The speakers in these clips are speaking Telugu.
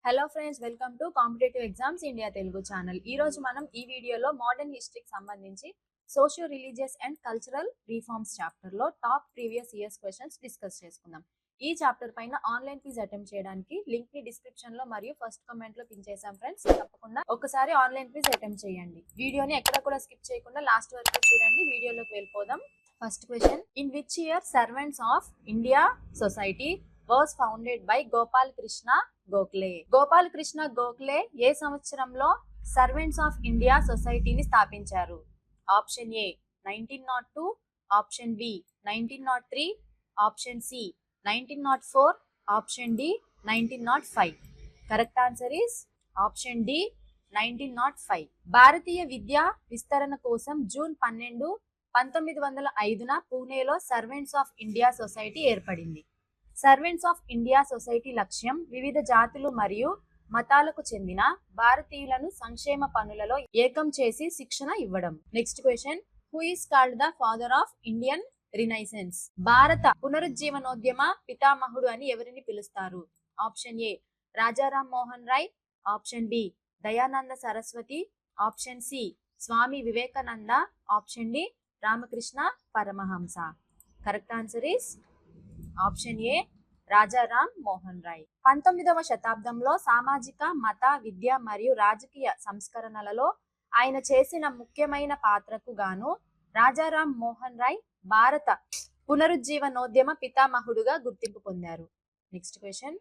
Hello friends, welcome to competitive exams India Telugu channel. ఈ రోజు మనం ఈ వీడియోలో మోడర్న్ హిస్టరీకి సంబంధించి socio religious and cultural reforms chapter లో top previous years questions discuss చేసుకుందాం. ఈ చాప్టర్ పైన ఆన్లైన్ క్విజ్ అటెంప్ట్ చేయడానికి లింక్ ని డిస్క్రిప్షన్ లో మరియు ఫస్ట్ కామెంట్ లో పిన్ చేసాం ఫ్రెండ్స్. తప్పకుండా ఒకసారి ఆన్లైన్ క్విజ్ అటెంప్ట్ చేయండి. వీడియోని ఎక్కడ కూడా స్కిప్ చేయకుండా లాస్ట్ వరకు చూడండి. వీడియోలోకి వెళ్ళిపోదాం. First question, in which year servants of India society was founded by Gopal Krishna Gokhale. Gopal Krishna Gokhale ఏ సంవత్సరంలో సర్వెంట్స్ ఆఫ్ ఇండియా సొసైటీని స్థాపించారు? Option A 1902, option B 1903, option C 1904, option D 1905. Correct answer is option D 1905. భారతీయ విద్యా విస్తరణ కోసం జూన్ 12, 1905న పూణేలో సర్వెంట్స్ ఆఫ్ ఇండియా సొసైటీ ఏర్పడింది. సర్వెంట్స్ ఆఫ్ ఇండియా సొసైటీ లక్ష్యం వివిధ జాతులు మరియు మతాలకు చెందిన భారతీయులను సంక్షేమ పనులలో ఏకం చేసి శిక్షణ ఇవ్వడం. Next question, who is called the father of Indian renaissance? భారత పునరుజ్జీవనోద్యమ పితామహుడు అని ఎవరిని పిలుస్తారు? Option A Rajaram Mohan Roy, option B Dayananda Saraswati, option C Swami Vivekananda, option D Ramakrishna Paramahamsa. Correct answer is option A Rajaram Mohan Roy. 19వ శతాబ్దంలో సామాజిక, మత, విద్య మరియు రాజకీయ సంస్కరణలలో ఆయన చేసిన ముఖ్యమైన పాత్రకు గాను రాజారాం మోహన్ రాయ్ భారత పునరుజ్జీవనోద్యమ పితామహుడుగా గుర్తింపు పొందారు. Next question,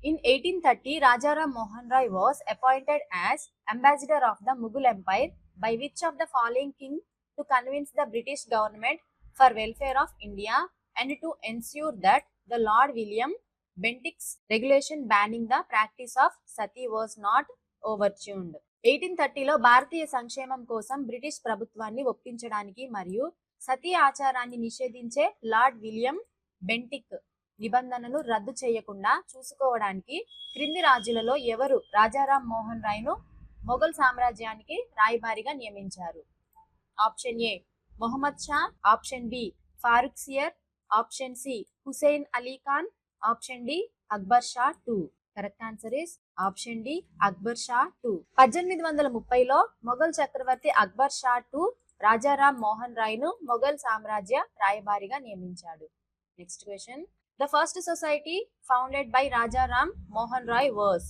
in 1830 Rajaram Mohan Roy was appointed as ambassador of the Mughal empire by which of the following king to convince the British government for welfare of India and to ensure that the Lord William Bentinck's regulation banning the practice of sati was not overturned? 1830లో భారతీయ సంక్షేమం కోసం బ్రిటిష్ ప్రభుత్వాన్ని ఒప్పించడానికి మరియు సతీ ఆచారాన్ని నిషేధించే లార్డ్ విలియం బెంటిక్ నిబంధనను రద్దు చేయకుండా చూసుకోవడానికి క్రింది రాజులలో ఎవరు రాజారాం మోహన్ రాయ్ ను మొఘల్ సామ్రాజ్యానికి రాయబారిగా నియమించారు? Option A Mohammad Shah, option B Farrukh Siyar, option C Hussain Ali Khan, option D Akbar Shah two. Correct answer is option D Akbar Shah two. 1830లో మొఘల్ చక్రవర్తి అక్బర్ షా టూ రాజారాం మోహన్ రాయ్ ను మొఘల్ సామ్రాజ్య రాయబారిగా నియమించాడు. Next question, the first society founded by Rajaram Mohan Roy was?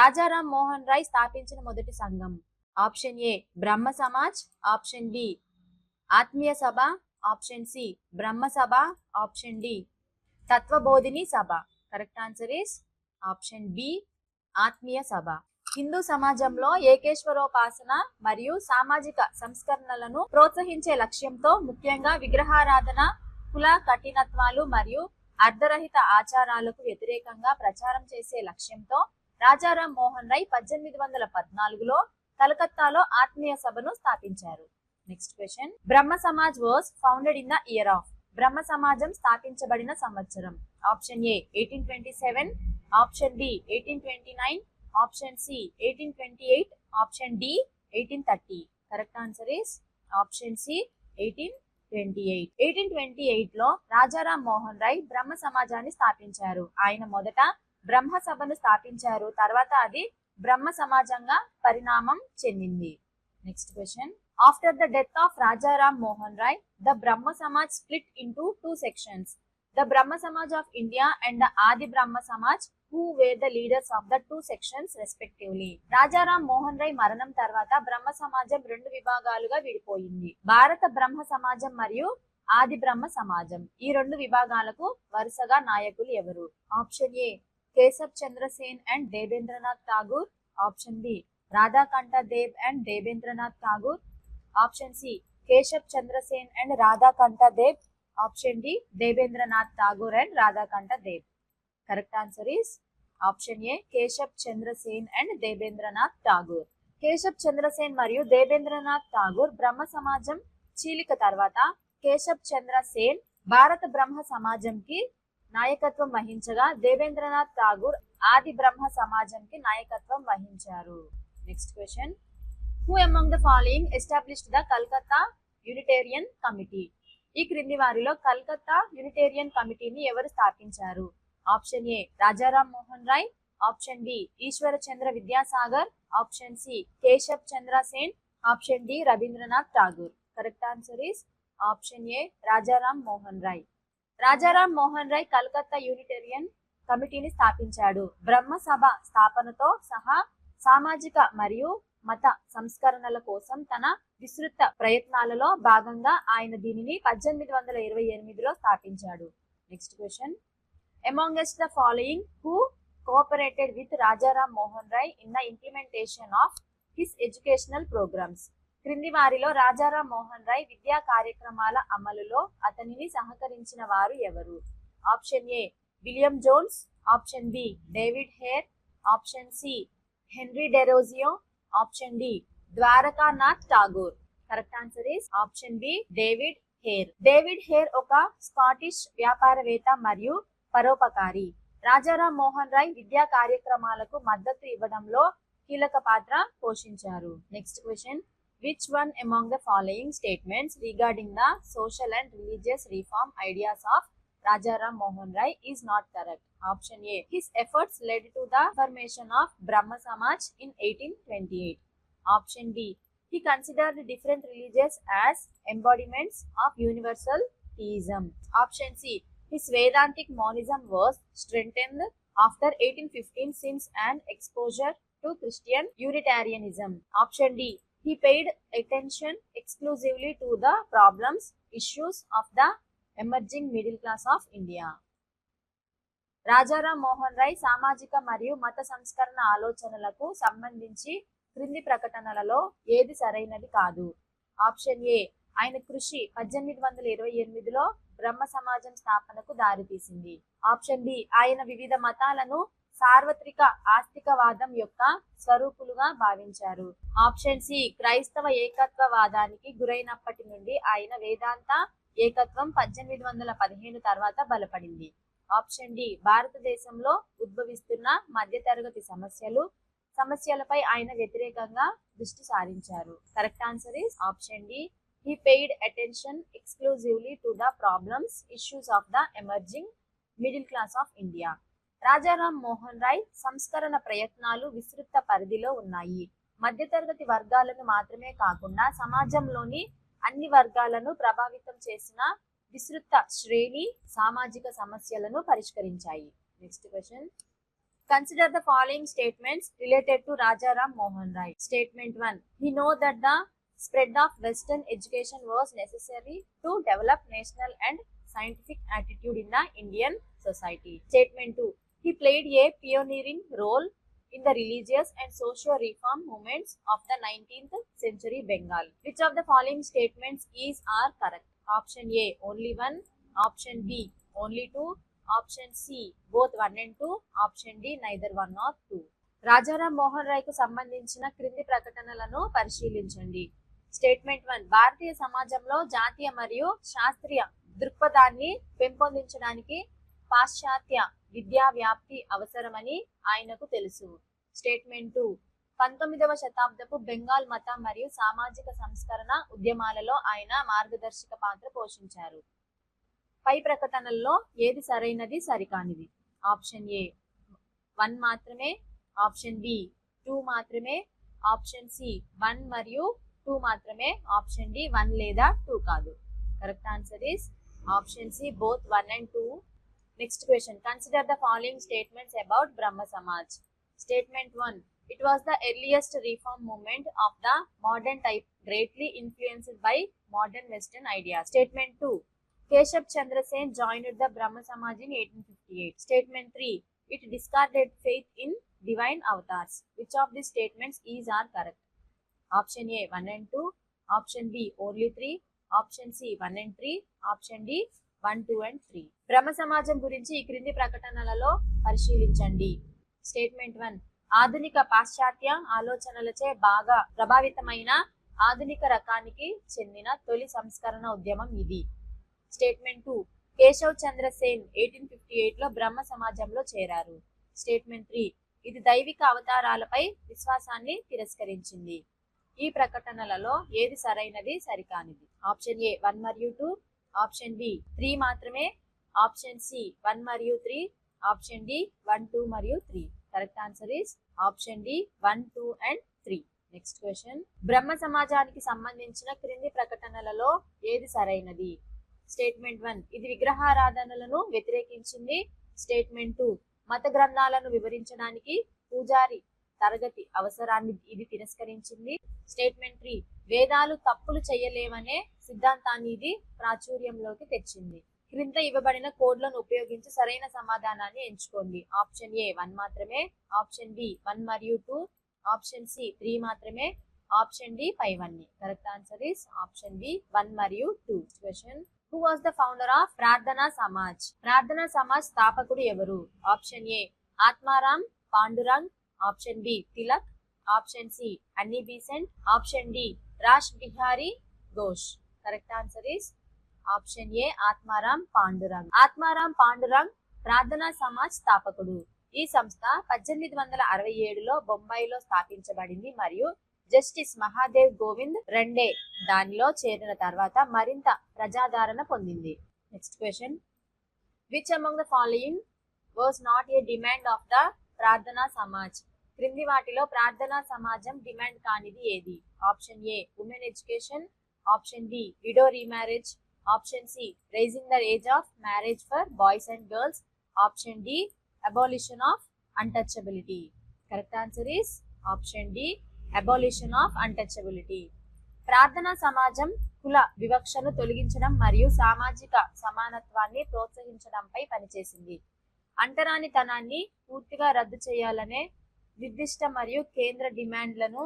Rajaram Mohan Roy స్థాపించిన మొదటి సంఘం? Option A Brahmo Samaj, option B Atmiya Sabha, option C Brahma Sabha, option D Tattvabodhini Sabha. Correct answer is option B Atmiya Sabha. Hindu సమాజంలో ఏకేశ్వరోపాసన మరియు సామాజిక సంస్కరణలను ప్రోత్సహించే లక్ష్యంతో ముఖ్యంగా విగ్రహారాధన, కుల కఠినత్వాలు మరియు అర్ధరహిత ఆచారాలకు వ్యతిరేకంగా ప్రచారం చేసే లక్ష్యంతో రాజారాం మోహన్ రాయ్ 1814లో కలకత్తాలో ఆత్మీయ సభను స్థాపించారు. Next question, Brahmo Samaj was founded in the year of? Brahmo సమాజం స్థాపించబడిన సంవత్సరం? Option A 1827, option B 1829, option C 1828, option D 1830. Correct answer is option C 1828. 1828లో రాజారాం మోహన్ రాయ్ బ్రహ్మ సమాజాన్ని స్థాపించారు. ఆయన మొదట బ్రహ్మ సభను స్థాపించారు, తర్వాత అది బ్రహ్మ సమాజంగా పరిణామం చెందింది. Next question, after the death of Rajaram Mohan Rai, the Brahma Samaj split into two sections, the Brahma Samaj of India and the Adi Brahma Samaj, who were the leaders of the two sections respectively. Rajaram Mohan Roy మరణం తర్వాత బ్రహ్మ సమాజం రెండు విభాగాలుగా విడిపోయింది. భారత బ్రహ్మ సమాజం మరియు ఆది బ్రహ్మ సమాజం. ఈ రెండు విభాగాలకు వరుసగా నాయకులు ఎవరు? Option A Keshab Chandra Sen and Debendranath Tagore, option B Radhakanta Dev and Debendranath Tagore, option C Keshab Chandra Sen and Radhakanta Dev, option D Debendranath Tagore and Radhakanta Dev. Correct answer is option A Keshab Chandra Sen and Debendranath Tagore. Keshab Chandra Sen మరియు దేవేంద్రనాథ్ ఠాగూర్ బ్రహ్మ సమాజం చీలిక తర్వాత కేశబ్ చంద్ర సేన్ భారత బ్రహ్మ సమాజంకి నాయకత్వం వహించగా దేవేంద్రనాథ్ ఠాగూర్ ఆది బ్రహ్మ సమాజంకి నాయకత్వం వహించారు. Next question, who among the following established the Calcutta Unitarian Committee? ఈ క్రింది వారిలో కల్కత్తా యూనిటేరియన్ కమిటీని ఎవరు స్థాపించారు? Option A Rajaram Mohan Roy, option B Ishwarchandra Vidyasagar, option C Keshav Chandra Sen, option D Rabindranath Tagore. Correct answer is option A Rajaram Mohan Roy. Rajaram Mohan Roy Calcutta Unitarian కమిటీని స్థాపించాడు. బ్రహ్మ సభ స్థాపనతో సహా సామాజిక మరియు మత సంస్కరణల కోసం తన విస్తృత ప్రయత్నాలలో భాగంగా ఆయన దీనిని 1828లో స్థాపించాడు. Next question. Amongst the following who cooperated with Rajaram Mohan Roy in the implementation of his educational programs. క్రింది వారిలో రాజారాం మోహన్ రాయ్ విద్యా కార్యక్రమాల అమలులో అతనిని సహకరించిన వారు ఎవరు? Option A William Jones, option B David Hare, option C Henry Derozio, option D Dwarkanath Tagore. Correct answer is option B David Hare. David Hare ఒక స్కాటిష్ వ్యాపారవేత్త మరియు పరోపకారి. రాజారాం మోహన్ రాయ్ విద్యా కార్యక్రమాలకు మద్దతు ఇవ్వడంలో కీలక పాత్ర పోషించారు. Next question. Which one among the following statements regarding the social and religious reform ideas of Rajaram Mohan Rai is not correct? Option A. His efforts led to the formation of Brahma Samaj in 1828. Option B. He considered different religions as embodiments of universal theism. Option C. His Vedantic monism was strengthened after 1815 since an exposure to Christian Unitarianism. Option D. He paid attention exclusively to the problems, issues of the emerging middle class of India. Rajaram Mohan Roy సామాజిక మరియు మత సంస్కరణ ఆలోచనలకు సంబంధించి క్రింది ప్రకటనలలో ఏది సరైనది కాదు? Option A. ఆయన కృషి 1828లో బ్రహ్మ సమాజం స్థాపనకు దారితీసింది. Option B. ఆయన వివిధ మతాలను సార్వత్రిక ఆస్తికవాదం యొక్క స్వరూపులుగా భావించారు. Option C. క్రైస్తవ ఏకత్వవాదానికి గురైనప్పటి నుండి ఆయన వేదాంత ఏకత్వం 1815 తర్వాత బలపడింది. Option D. భారతదేశంలో ఉద్భవిస్తున్న మధ్యతరగతి సమస్యలపై ఆయన వ్యతిరేకంగా దృష్టి సారించారు. Correct answer is option D. He paid attention exclusively to the problems, issues of the emerging middle class of India. Rajaram Mohan Roy సంస్కరణ ప్రయత్నాలు విస్తృత పరిధిలో ఉన్నాయి. మధ్యతరగతి వర్గాలను మాత్రమే కాకుండా సమాజంలోని అన్ని వర్గాలను ప్రభావితం చేసిన విస్తృత శ్రేణి సామాజిక సమస్యలను పరిష్కరించాయి. Next question. Consider the following statements related to Rajaram Mohan Rai. Statement 1. He know that the spread of Western education was necessary to develop national and scientific attitude in the Indian society. Statement 2. He played a pioneering role in the religious and socio-reform movements of the 19th century Bengal. Which of the following statements are correct? Option A. Only one. Option B. Only two. Option C. Both 1 and 2. Option D. Neither 1 nor 2. Rajaram Mohan Roy కు సంబంధించిన క్రింది ప్రకటనలను పరిశీలించండి. స్టేట్మెంట్ 1. భారతీయ సమాజంలో జాతీయ మరియు శాస్త్రీయ దృక్పథాన్ని పెంపొందించడానికి పాశ్చాత్య విద్యా వ్యాప్తి అవసరమని ఆయనకు తెలుసు. స్టేట్మెంట్ 2. 19వ శతాబ్దపు బెంగాల్ మత మరియు సామాజిక సంస్కరణ ఉద్యమాలలో ఆయన మార్గదర్శక పాత్ర పోషించారు. పై ప్రకటనల్లో ఏది సరైనది సరికానిది? ఆప్షన్ ఏ 1 మాత్రమే, ఆప్షన్ బి 2 మాత్రమే, ఆప్షన్ సి 1 మరియు 2 మాత్రమే, ఆప్షన్ డి 1 లేదా 2 కాదు. Correct answer is option C both 1 and 2. Next question. Consider the following statements about Brahmo Samaj. Statement 1. It was the earliest reform movement of the modern type, greatly influenced by modern Western ideas. Statement 2. Keshav Chandra Sen joined the Brahma Samaj in 1858. Statement 3. It discarded faith in divine avatars. Which of these statements are correct? Option A 1 and 2. Option B only 3. Option C 1 and 3. Option D 1, 2 and 3. బ్రహ్మ సమాజం గురించి ఈ క్రింది ప్రకటనలలో పరిశీలించండి. స్టేట్మెంట్ 1. ఆధునిక పాశ్చాత్య ఆలోచనలచే బాగా ప్రభావితమైన ఆధునిక రకానికి చెందిన తొలి సంస్కరణ ఉద్యమం ఇది. స్టేట్మెంట్ 2. కేశవ్ చంద్ర సేన్ 1858లో బ్రహ్మ సమాజంలో చేరారు. స్టేట్మెంట్ 3. ఇది దైవిక అవతారాలపై విశ్వాసాన్ని తిరస్కరించింది. ఈ ప్రకటనలలో ఏది సరైనది సరికానిది? ఆప్షన్ ఏ 1 మరియు 2, ఆప్షన్ బి 3 మాత్రమే, ఆప్షన్ సి 1 మరియు 3, ఆప్షన్ డి 1, 2 మరియు 3. Correct answer is option D 1, 2 and 3. Next question, Brahmo సమాజానికి సంబంధించిన క్రింది ప్రకటనలలో ఏది సరైనది? స్టేట్మెంట్ 1, ఇది విగ్రహారాధనలను వ్యతిరేకించింది. స్టేట్మెంట్ 2, మత గ్రంథాలను వివరించడానికి పూజారి తరగతి అవసరాన్ని ఇది తిరస్కరించింది. స్టేట్మెంట్ 3, వేదాలు తప్పులు చేయలేవనే సిద్ధాంతాన్ని ఇది ప్రాచుర్యంలోకి తెచ్చింది. క్రింద ఇవ్వబడిన కోడ్లను ఉపయోగించి సరైన సమాధానాన్ని ఎంచుకోండి. ఆప్షన్ ఏ 1 మాత్రమే, ఆప్షన్ బి 1 మరియు 2, ఆప్షన్ సి 3 మాత్రమే, ఆప్షన్ డి 5 అన్ని. Correct answer is option B 1 మరియు 2. Question, who was the founder of Prarthana Samaj? Prarthana Samaj స్థాపకుడు ఎవరు? Option A Atmaram Pandurang, option B Tilak, option C Annie Besant, option D Rash Behari Ghosh. Correct answer is option A Atmaram Pandurang. Atmaram Pandurang Prarthana Samaj స్థాపకుడు. ఈ సంస్థ 1867లో బొంబాయిలో స్థాపించబడింది మరియు జస్టిస్ మహాదేవ్ గోవింద్ రెండే దానిలో చేరిన తర్వాత మరింత ప్రజాదరణ పొందింది. Next question, which among the following was not a demand of the Prarthana Samaj? క్రింది వాటిలో ప్రార్థనా సమాజం డిమాండ్ కానిది ఏది? Option A women education, option B widow remarriage, option C raising the age of marriage for boys and girls, option D abolition of untouchability. Correct answer is option D abolition of untouchability. Prarthana సమాజం కుల వివక్షను తొలగించడం మరియు సామాజిక సమానత్వాన్ని ప్రోత్సహించడంపై పనిచేసింది. అంటరానితనాన్ని పూర్తిగా రద్దు చేయాలనే నిర్దిష్ట మరియు కేంద్ర డిమాండ్లను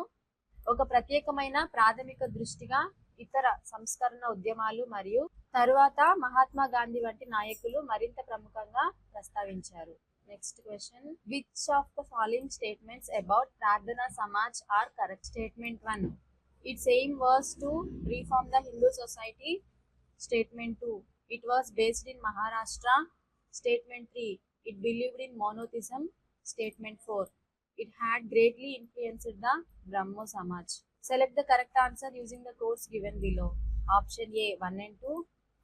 ఒక ప్రత్యేకమైన ప్రాథమిక దృష్టిగా ఇతర సంస్కరణ ఉద్యమాలు మరియు తరువాత మహాత్మా గాంధీ వంటి నాయకులు మరింత ప్రముఖంగా ప్రస్తావించారు. Next question, which of the following statements about Prarthana Samaj are correct? Statement 1, its aim was to reform the Hindu society. Statement 2, it was based in Maharashtra. Statement 3, it believed in monotheism. Statement 4, it had greatly influenced the Brahmo Samaj. Select the correct answer using the codes given below. Option A 1 and 2,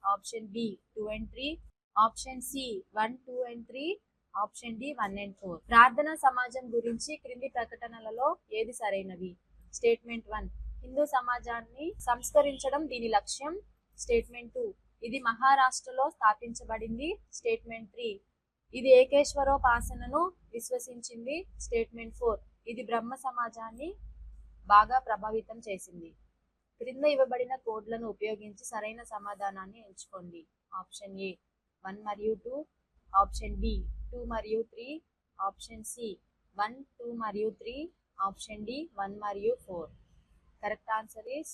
option B 2 and 3, option C 1, 2 and 3, option D 1 and 4. ప్రార్థనా సమాజం గురించి క్రింది ప్రకటనలలో ఏది సరైనవి? స్టేట్మెంట్ 1, హిందూ సమాజాన్ని సంస్కరించడం దీని లక్ష్యం. స్టేట్మెంట్ 2, ఇది మహారాష్ట్రలో స్థాపించబడింది. స్టేట్మెంట్ 3, ఇది ఏకేశ్వరోపాసనను విశ్వసించింది. స్టేట్మెంట్ 4, ఇది బ్రహ్మ సమాజాన్ని బాగా ప్రభావితం చేసింది. క్రింద ఇవ్వబడిన కోడ్లను ఉపయోగించి సరైన సమాధానాన్ని ఎంచుకోండి. ఆప్షన్ ఏ 1 మరియు 2, ఆప్షన్ బి 2 మరియు 3, ఆప్షన్ సి 1, 2 మరియు 3, ఆప్షన్ డి 1 మరియు 4. Correct answer is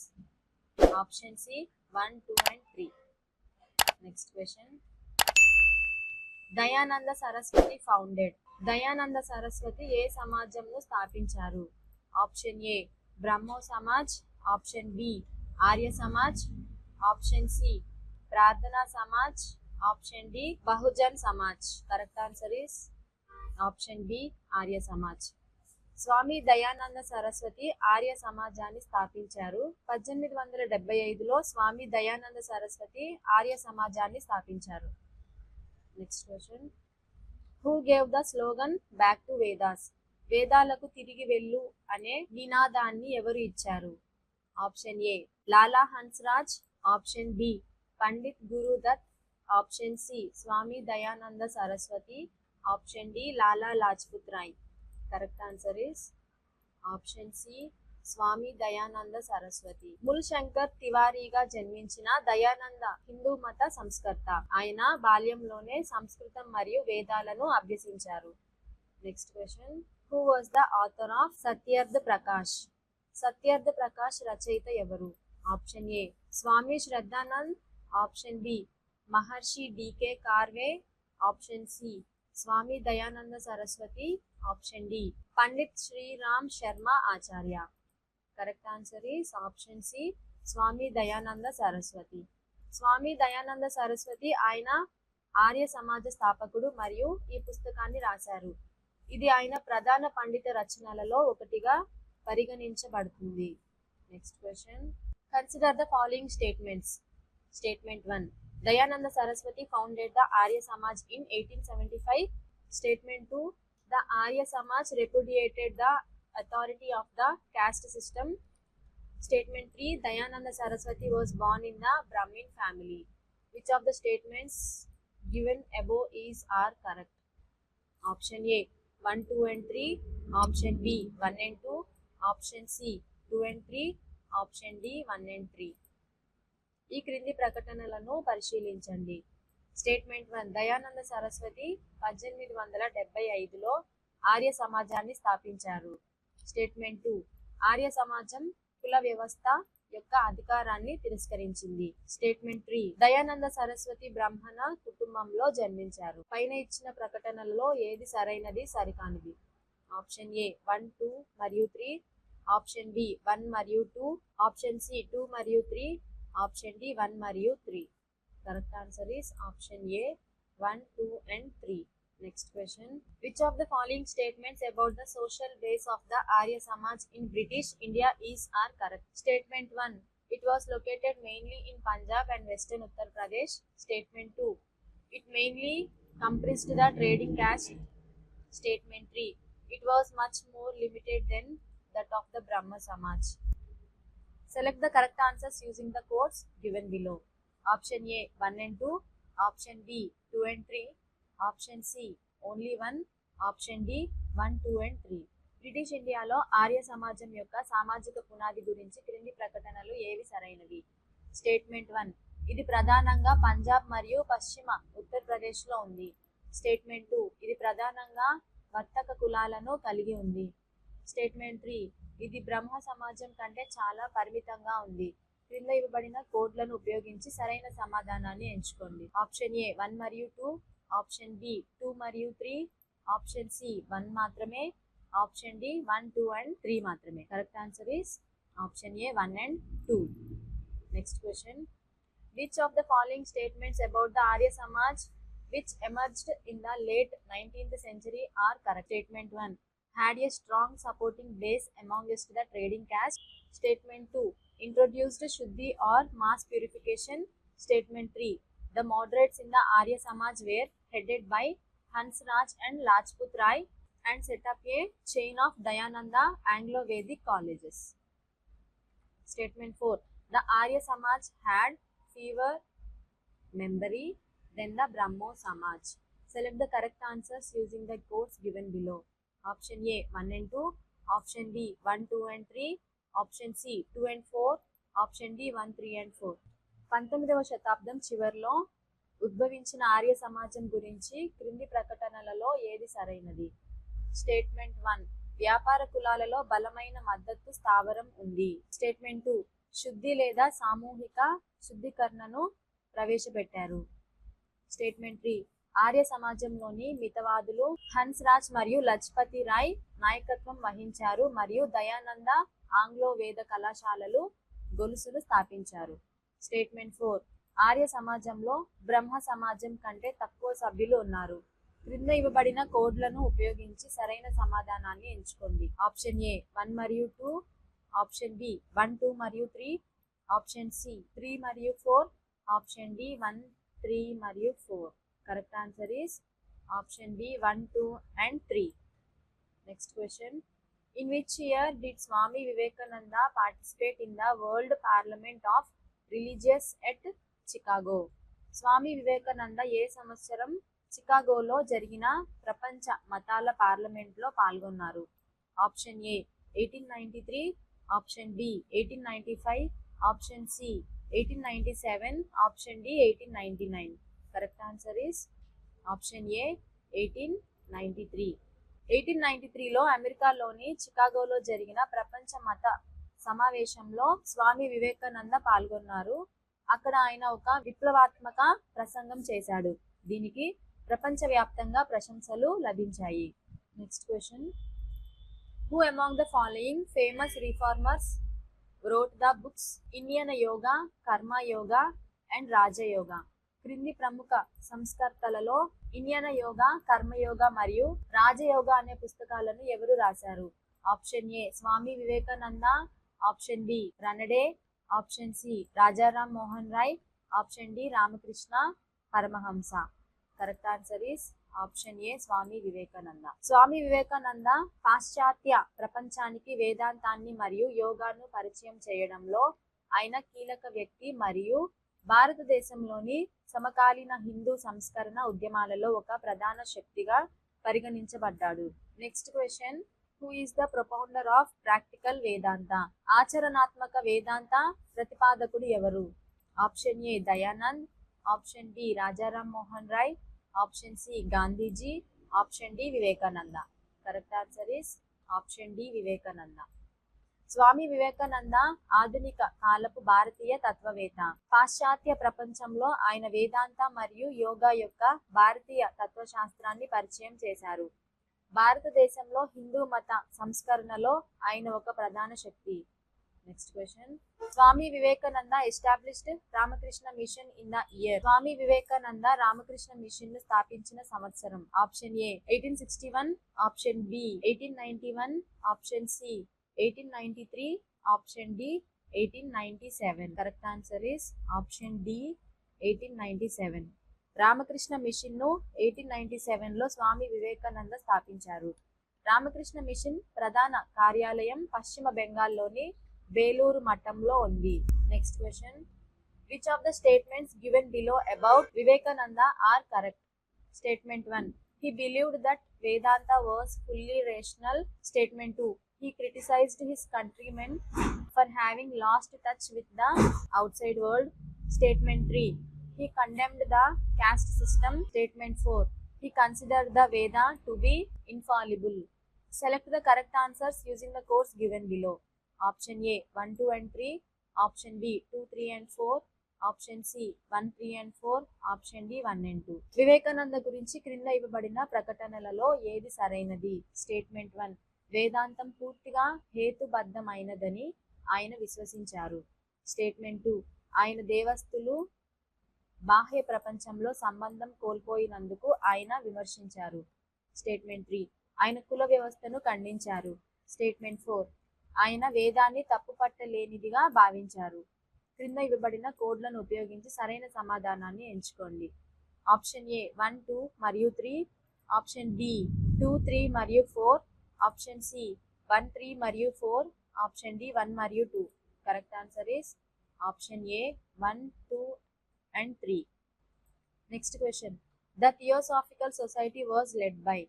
option C 1, 2 and 3. Next question, Dayananda Saraswati founded. Dayananda Saraswati ఏ సమాజంను స్థాపించారు? Option A Brahmo Samaj, option B Arya Samaj, option C Prarthana Samaj, option D Bahujan Samaj. Correct answer is option B Arya Samaj. Swami Dayananda Saraswati Arya సమాజాన్ని స్థాపించారు. 1875లో స్వామి దయానంద సరస్వతి ఆర్య సమాజాన్ని స్థాపించారు. Next question, who gave the slogan back to Vedas? వేదాలకు తిరిగి వెళ్ళు అనే నినాదాన్ని ఎవరు ఇచ్చారు? Option A Lala Hansraj, option B Pandit Gurudutt, option C Swami Dayananda Saraswati, option D Lala Lajpat Rai. Correct answer is option C Swami Dayananda Saraswati. Mul Shankar తివారీగా జన్మించిన దయానంద హిందూ మత సంస్కర్త. ఆయన బాల్యంలోనే సంస్కృతం మరియు వేదాలను అభ్యసించారు. Next question, who was the author of Satyarth Prakash? Satyarth Prakash రచయిత ఎవరు? Option A Swami Shraddhanand, option B Maharshi D K Karve, option C Swami Dayananda Saraswati, option D Pandit Shriram Sharma Acharya. Correct answer is option C Swami Dayananda Saraswati. Swami Dayananda Saraswati ఆయన ఆర్య సమాజ స్థాపకుడు మరియు ఈ పుస్తకాన్ని రాశారు. ఇది ఆయన ప్రధాన పండిత రచనలలో ఒకటిగా పరిగణించబడుతుంది. Next question, consider the following statements. Statement 1, Dayananda Saraswati founded the Arya Samaj in 1875. Statement 2, The Arya Samaj repudiated the authority of the caste system. Statement 3. Dayananda Saraswati was born in the Brahmin family. Which of the statements given above are correct? Option A 1, 2 and 3. Option B 1 and 2. Option C 2 and 3. Option D 1 and 3. ఈ క్రింది ప్రకటనలను పరిశీలించండి. స్టేట్మెంట్ 1. దయానంద సరస్వతి 1875లో ఆర్య సమాజాన్ని స్థాపించారు. స్టేట్మెంట్ 2. ఆర్య సమాజం కుల వ్యవస్థ యొక్క అధికారాన్ని తిరస్కరించింది. స్టేట్మెంట్ 3. దయానంద సరస్వతి బ్రాహ్మణ కుటుంబంలో జన్మించారు. పైన ఇచ్చిన ప్రకటనలలో ఏది సరైనది సరికానిది? ఆప్షన్ ఏ 1, 2 మరియు 3. ఆప్షన్ బి 1 మరియు 2. ఆప్షన్ సి 2 మరియు 3. ఆప్షన్ డి 1 మరియు 3. Correct answer is option A 1, 2 and 3. Next question. Which of the following statements about the social base of the Arya Samaj in British India are correct? Statement 1. It was located mainly in Punjab and western Uttar Pradesh. Statement 2. It mainly comprised the trading caste. Statement 3. It was much more limited than that of the Brahma Samaj. Select the correct answers using the codes given below. Option A 1 and 2. Option B 2 and 3. Option C only 1. Option D 1, 2 and 3. British ఇండియాలో ఆర్య సమాజం యొక్క సామాజిక పునాది గురించి క్రింది ప్రకటనలు ఏవి సరైనవి? స్టేట్మెంట్ 1. ఇది ప్రధానంగా పంజాబ్ మరియు పశ్చిమ ఉత్తరప్రదేశ్లో ఉంది. స్టేట్మెంట్ 2. ఇది ప్రధానంగా వర్తక కులాలను కలిగి ఉంది. స్టేట్మెంట్ 3. ఇది బ్రహ్మ సమాజం కంటే చాలా పరిమితంగా ఉంది. క్రింద ఇవ్వబడిన కోడ్లను ఉపయోగించి సరైన సమాధానాన్ని ఎంచుకోండి. ఆప్షన్ ఏ 1 మరియు 2. ఆప్షన్ బి 2 మరియు 3. ఆప్షన్ సి 1 మాత్రమే. ఆప్షన్ డి 1, 2 and 3 మాత్రమే. Correct answer is option A 1 and 2. Next question. Which of the following statements about the Arya Samaj which emerged in the late 19th century are correct? Statement 1. Had a strong supporting base amongst the trading caste. Statement 2. Introduced Shuddhi or mass purification. Statement 3. The moderates in the Arya Samaj were headed by Hansraj and Lajput Rai and set up a chain of Dayananda Anglo-Vedic colleges. Statement 4. The Arya Samaj had fewer members than the Brahmo Samaj. Select the correct answers using the codes given below. Option A 1 and 2. Option B 1, 2 and 3. Option C 2 and 4. Option D 1, 3 and 4. 19వ శతాబ్దం చివరిలో ఉద్భవించిన ఆర్య సమాజం గురించి క్రింది ప్రకటనలలో ఏది సరైనది? స్టేట్మెంట్ 1. వ్యాపార కులాలలో బలమైన మద్దతు స్థావరం ఉంది. స్టేట్మెంట్ 2. శుద్ధి లేదా సామూహిక శుద్ధీకరణను ప్రవేశపెట్టారు. స్టేట్మెంట్ 3. ఆర్య సమాజంలోని మితవాదులు హన్స్రాజ్ మరియు లజ్పతి రాయ్ నాయకత్వం వహించారు మరియు దయానంద ఆంగ్లో వేద కళాశాలలు గొలుసులు స్థాపించారు. స్టేట్మెంట్ 4. ఆర్య సమాజంలో బ్రహ్మ సమాజం కంటే తక్కువ సభ్యులు ఉన్నారు. క్రింద ఇవ్వబడిన కోడ్లను ఉపయోగించి సరైన సమాధానాన్ని ఎంచుకోండి. ఆప్షన్ ఏ 1 మరియు 2. ఆప్షన్ బి 1, 2 మరియు 3. ఆప్షన్ సి 3 మరియు 4. ఆప్షన్ డి 1, 3 మరియు 4. Correct answer is option B 1, 2 and 3. Next question. In which year did Swami Vivekananda participate in the World Parliament of Religious at Chicago? Swami Vivekananda ఏ సంవత్సరం చికాగోలో జరిగిన ప్రపంచ మతాల పార్లమెంట్లో పాల్గొన్నారు? Option A 1893. Option B 1895. Option C 1897. Option D 1899. Correct answer is option A 1893. 1893లో అమెరికాలోని చికాగోలో జరిగిన ప్రపంచ మత సమావేశంలో స్వామి వివేకానంద పాల్గొన్నారు. అక్కడ ఆయన ఒక విప్లవాత్మక ప్రసంగం చేశాడు. దీనికి ప్రపంచవ్యాప్తంగా ప్రశంసలు లభించాయి. Next question. Who among the following famous reformers wrote the books Indian Yoga, Karma Yoga and Raja Yoga? క్రింది ప్రముఖ సంస్కర్తలలో ఇన్యన యోగా, కర్మయోగ మరియు రాజయోగ అనే పుస్తకాలను ఎవరు రాశారు? Option A Swami Vivekananda. Option B Ranade. Option C Rajaram Mohan Roy. Option D Ramakrishna Paramahamsa. Correct answer is option A Swami Vivekananda. Swami Vivekananda పాశ్చాత్య ప్రపంచానికి వేదాంతాన్ని మరియు యోగాను పరిచయం చేయడంలో ఆయన కీలక వ్యక్తి మరియు భారతదేశంలోని సమకాలీన హిందూ సంస్కరణ ఉద్యమాలలో ఒక ప్రధాన శక్తిగా పరిగణించబడ్డాడు. Next question, who is the propounder of practical Vedanta? ఆచరణాత్మక వేదాంత ప్రతిపాదకుడు ఎవరు? Option A Dayanand, option B Rajaram Mohan Roy, option C Gandhiji, option D Vivekananda. Correct answer is option D Vivekananda. Swami Vivekananda ఆధునిక కాలపు భారతీయ తత్వవేత్త. పాశ్చాత్య ప్రపంచంలో ఆయన వేదాంత మరియు యోగా యొక్క భారతీయ తత్వశాస్త్రాన్ని పరిచయం చేశారు. భారతదేశంలో హిందూ మత సంస్కరణలో ఆయన ఒక ప్రధాన శక్తి. Next question, Swami Vivekananda established Ramakrishna mission in the year. Swami Vivekananda Ramakrishna mission ను స్థాపించిన సంవత్సరం. Option A 1861, option B 1891, option C 1893, option D 1897. Correct answer is option D 1897. Ramakrishna mission ను 1897లో స్వామి వివేకానంద స్థాపించారు. రామకృష్ణ మిషన్ ప్రధాన కార్యాలయం పశ్చిమ బెంగాల్లోని బేలూరు మఠంలో ఉంది. Next question, which of the statements given below about Vivekananda are correct? Statement 1, he believed that Vedanta was fully rational. Statement 2, he criticized his countrymen for having lost touch with the outside world. Statement 3, he condemned the caste system. Statement 4, he considered the Veda to be infallible. Select the correct answers using the course given below. Option A 1, 2 and 3, option B 2, 3 and 4, option C 1, 3 and 4, option D 1 and 2. Vivekananda గురించి క్రింద ఇవ్వబడిన ప్రకటనలలో ఏది సరైనది? స్టేట్మెంట్ 1, వేదాంతం పూర్తిగా హేతుబద్ధమైనదని ఆయన విశ్వసించారు. స్టేట్మెంట్ 2, ఆయన దేవస్థులు బాహ్య ప్రపంచంలో సంబంధం కోల్పోయినందుకు ఆయన విమర్శించారు. స్టేట్మెంట్ 3, ఆయన కుల వ్యవస్థను ఖండించారు. స్టేట్మెంట్ 4, ఆయన వేదాన్ని తప్పుపట్టలేనిదిగా భావించారు. క్రింద ఇవ్వబడిన కోడ్లను ఉపయోగించి సరైన సమాధానాన్ని ఎంచుకోండి. ఆప్షన్ ఏ 1, 2 మరియు 3, ఆప్షన్ బి 2, 3 మరియు 4, ఆప్షన్ సి 1, 3 మరియు 4, ఆప్షన్ డి 1 మరియు 2. Correct answer is option A 1, 2 and 3. Next question, the theosophical society was led by.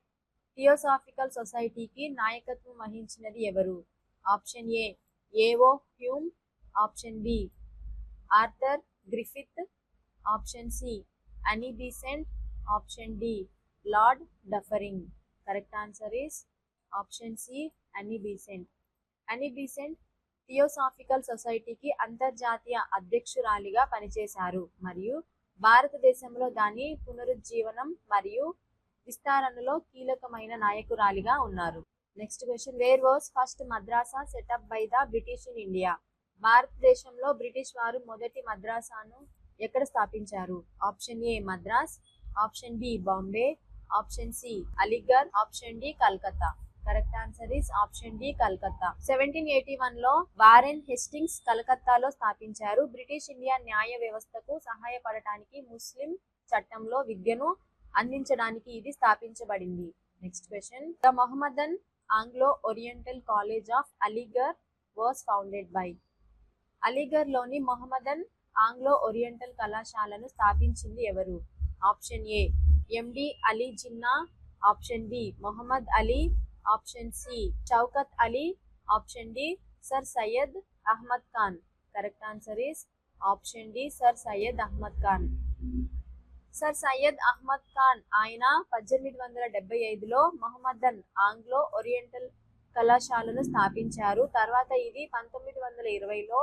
Theosophical సొసైటీకి నాయకత్వం వహించినది ఎవరు? Option A A O Hume, option B Arthur Griffith, option C Annie Besant, option D Lord Dufferin. Correct answer is option C Annie Besant. Annie Besant theosophical సొసైటీకి అంతర్జాతీయ అధ్యక్షురాలిగా పనిచేశారు మరియు భారతదేశంలో దాని పునరుజ్జీవనం మరియు విస్తరణలో కీలకమైన నాయకురాలిగా ఉన్నారు. Next question, where was first madrasa set up by the British in India. భారతదేశంలో బ్రిటిష్ వారు మొదటి మద్రాసాను ఎక్కడ స్థాపించారు? Option A Madras, option B Bombay, option C Aligarh, option D Calcutta. Correct answer is option D Calcutta. 1781లో వారెన్ హెస్టింగ్స్ కలకత్తాలో స్థాపించారు. బ్రిటిష్ ఇండియా న్యాయ వ్యవస్థకు సహాయపడటానికి ముస్లిం చట్టంలో విద్యను అందించడానికి ఇది స్థాపించబడింది. Next question, the Mohammedan Anglo Oriental college of Aligarh was founded by. అలీగర్లోని మొహమ్మదన్ ఆంగ్లో ఓరియంటల్ కళాశాలను స్థాపించింది ఎవరు? Option A M D Ali Jinnah, option B Mohammad Ali, option C Shaukat Ali, option D sir Syed Ahmad Khan. Correct answer is option D sir Syed Ahmad Khan. Sir Syed Ahmad Khan ఆయన 1875లో మొహమ్మదన్ ఆంగ్లో ఓరియంటల్ కళాశాలను స్థాపించారు. తర్వాత ఇది 1920లో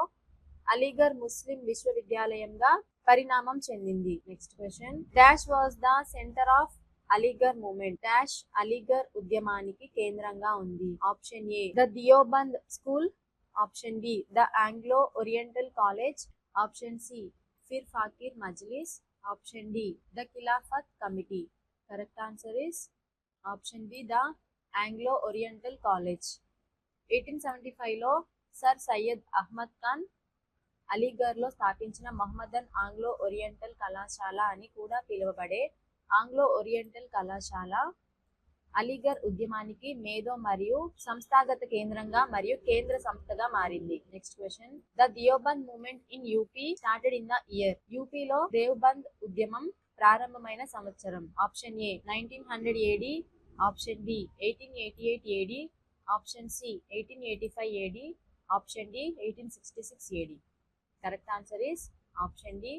అలీగర్ ముస్లిం విశ్వవిద్యాలయంగా పరిణామం చెందింది. Next question, dash was the centre of Aligarh movement. Dash Aligarh ఉద్యమానికి కేంద్రంగా ఉంది. Option A the Deoband school, option B the Anglo Oriental college, option C Pir Fakir Majlis, option D the Khilafat committee. Correct answer is option B the Anglo Oriental college. 1875లో సర్ సయ్యద్ అహ్మద్ ఖాన్ అలీగర్లో స్థాపించిన మొహమ్మదన్ ఆంగ్లో ఓరియంటల్ కళాశాల అని కూడా పిలువబడే ఆంగ్లో ఓరియంటల్ కళాశాల అలీగర్ ఉద్యమానికి మేధో మరియు సంస్థాగత కేంద్రంగా మరియు కేంద్ర సంస్థగా మారింది. Next question, the Deoband movement in UP started in the year. యూపీలో దేవ్బంద్ ఉద్యమం ప్రారంభమైన సంవత్సరం. Option A 1900 AD, option B 1888 AD, option C 1885 AD, option D 1866 AD. Correct answer is option D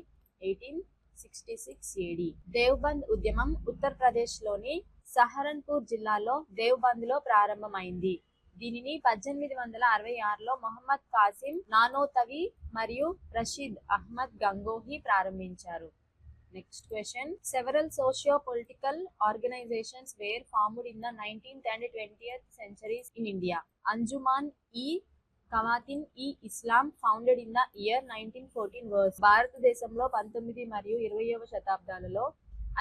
1866 AD. Deoband ఉద్యమం ఉత్తరప్రదేశ్లోని సహరన్పూర్ జిల్లాలో దేవ్బంద్లో ప్రారంభమైంది. దీనిని 1866లో మొహమ్మద్ కాసిం నానోతవి మరియు రషీద్ అహ్మద్ గంగోహి ప్రారంభించారు. Next question. Several socio-political organizations were formed in the 19th and 20th centuries in India. Anjuman-e-Khawatin-e-Islam founded in the year 1914 was. భారతదేశంలో 19 మరియు 20వ శతాబ్దాలలో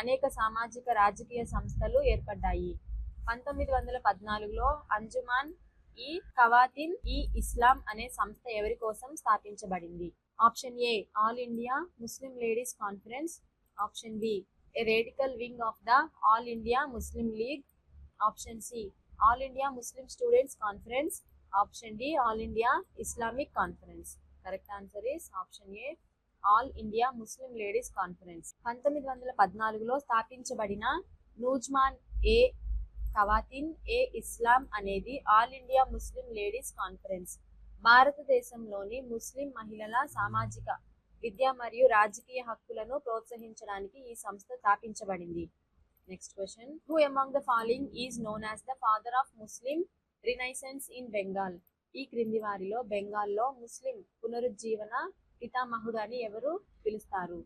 అనేక సామాజిక రాజకీయ సంస్థలు ఏర్పడ్డాయి. 1914లో అంజుమాన్ ఈ ఖవాతిన్ ఈ ఇస్లాం అనే సంస్థ ఎవరి కోసం స్థాపించబడింది? Option A all India Muslim ladies conference, option B a radical wing of the all India Muslim league, option C all India Muslim students conference, option D all India Islamic conference. Correct answer is option A all India Muslim ladies conference. 1914లో స్థాపించబడిన నూజ్మాన్ ఏ ఖవాతిన్ ఏ ఇస్లాం అనేది all India Muslim ladies conference. భారతదేశంలోని ముస్లిం మహిళల సామాజిక, విద్య మరియు రాజకీయ హక్కులను ప్రోత్సహించడానికి ఈ సంస్థ స్థాపించబడింది. Next question, who among the following is known as the father of Muslim renaissance in Bengal? ఈ క్రింది వారిలో బెంగాల్లో ముస్లిం పునరుజ్జీవన పితామహుడు అని ఎవరు పిలుస్తారు?